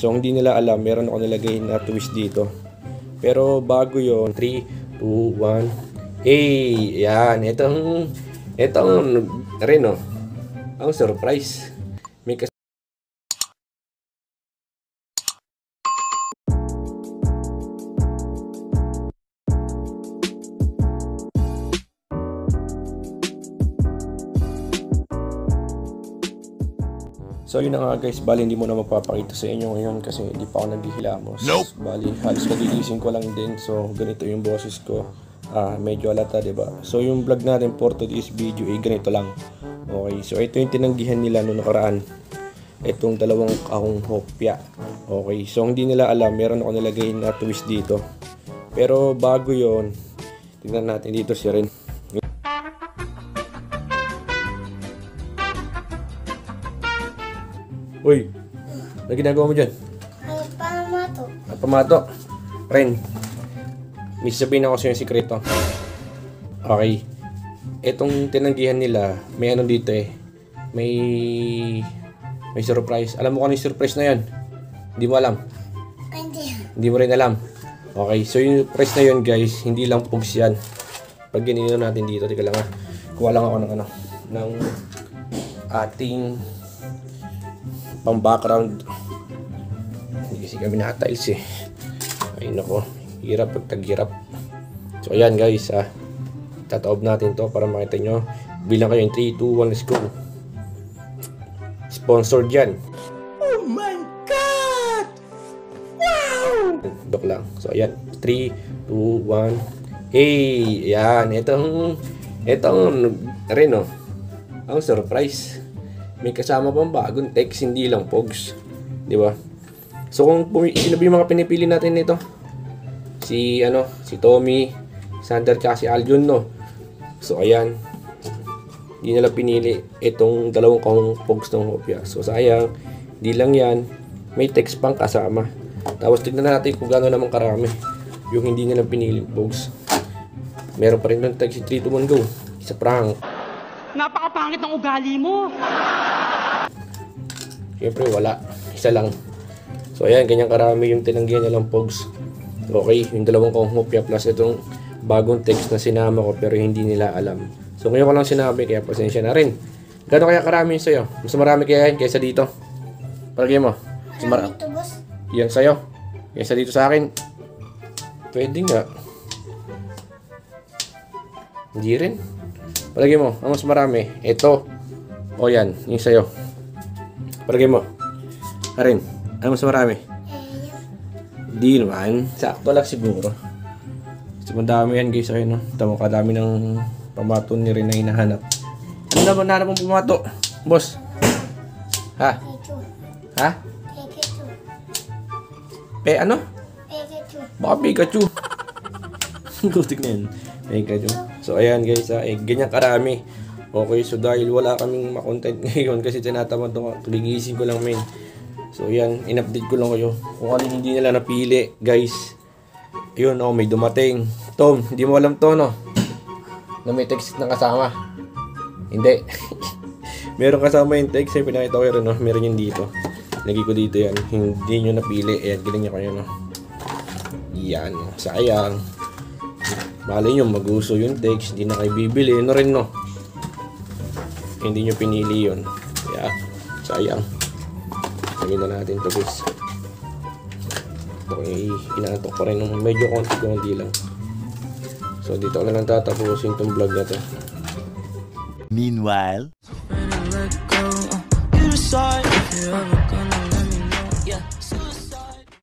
so hindi nila alam, meron ako nilagay na twist dito. Pero bago yon, 3, 2, 1. Hey! Yan. Itong rin, oh. Ang surprise. May So yun na nga guys, bali hindi mo na mapapakita sa inyo ngayon kasi hindi pa ako naghihilamos. Nope. Bali halos kagigising ko lang din, so ganito yung boses ko. Medyo alata, diba? So yung vlog natin for today's video ay ganito lang. Okay, so ito yung tinanggihan nila noong nakaraan. Itong dalawang kahong hopya. Okay, so hindi nila alam, meron ako nilagay na twist dito. Pero bago yon, tingnan natin dito si Ren. Uy, ano ginagawa mo dyan? Pamato. Pamato. Ren, may sasabihin ako sa yung sikreto. Okay. Itong tinanggihan nila, may ano dito eh. May surprise. Alam mo kung ano yung surprise na yan? Hindi mo alam? Hindi mo rin alam. Okay, so yung surprise na yun guys, hindi lang pugs yan. Pag ginino natin dito, tika lang ha. Kuha lang ako ng ating pang background. Hindi kasi kami naka-tiles eh. Ay nako, hirap pag tag-hirap. So ayan guys ha, tataob natin to para makita nyo. Bilang kayo yung 3, 2, 1, let's go. Sponsored yan. Oh my god! Wow! Dok lang. So ayan, 3, 2, 1. Hey! Ayan, itong rin oh. Ang surprise. May kasama pang bagong text, hindi lang pogs. Di ba? So kung sino ba yung mga pinipili natin nito? Si Tommy, Sander, kasi Aljun, no? So ayan. Hindi nila pinili itong dalawang kahong pogs ng hopya. So sayang, hindi lang yan. May text pang kasama. Tapos tignan natin kung gano'n naman karami yung hindi nila pinili pogs. Meron pa rin ng text si 3, 2, 1, go. Isa prank. Napakapangit ng ugali mo. Siyempre wala, isa lang. So ayan, ganyan karami yung tinanggihan nilang pogs. Okay, yung dalawang kahong hopya plus itong bagong text na sinama ko pero hindi nila alam. So ngayon ko lang sinabi, kaya pasensya na rin. Gano'n kaya karami yung sa'yo? Mas marami kaya yan kaysa dito? Palagay mo? Marami ito, boss. Yan sa'yo. Kaysa dito sa akin? Pwede nga. Hindi rin. Palagay mo, ang mas marami. Ito. O yan, yung sa'yo. Palagay mo. Karin, ano mas marami? Di naman. Sakto lang siguro. So, madami yan guys. Ayun, no? Tama, kadami ng pamato ni Ren na hinahanap. Ano naman nahanap mong pamato? Boss? Ha? Ha? Ano? Baka Pikachu. Gutik na yan. Pikachu. So ayan guys, ganyan karami. Okay, so dahil wala kaming makontent ngayon kasi tinatamad ako, gigising ko lang men. So ayan, in-update ko lang kayo kung ano hindi nila napili guys. Ayun, may dumating. Tom, hindi mo alam to, no? Na may text na kasama. Hindi. Meron kasama yung text, ay pinakita ko yun, no? Meron yun dito. Lagi ko dito yan. Hindi nyo napili. Ayan, galing niya kayo, no? Yan, sayang. Malay nyo, maguso yung text, hindi na kayo bibili, ano rin, no? Hindi nyo pinili yun. Kaya, sayang. Lagyan na natin to guys. Okay, inaantok pa rin ng medyo konti lang. So, dito ko na lang tatapusin itong vlog na to. Meanwhile,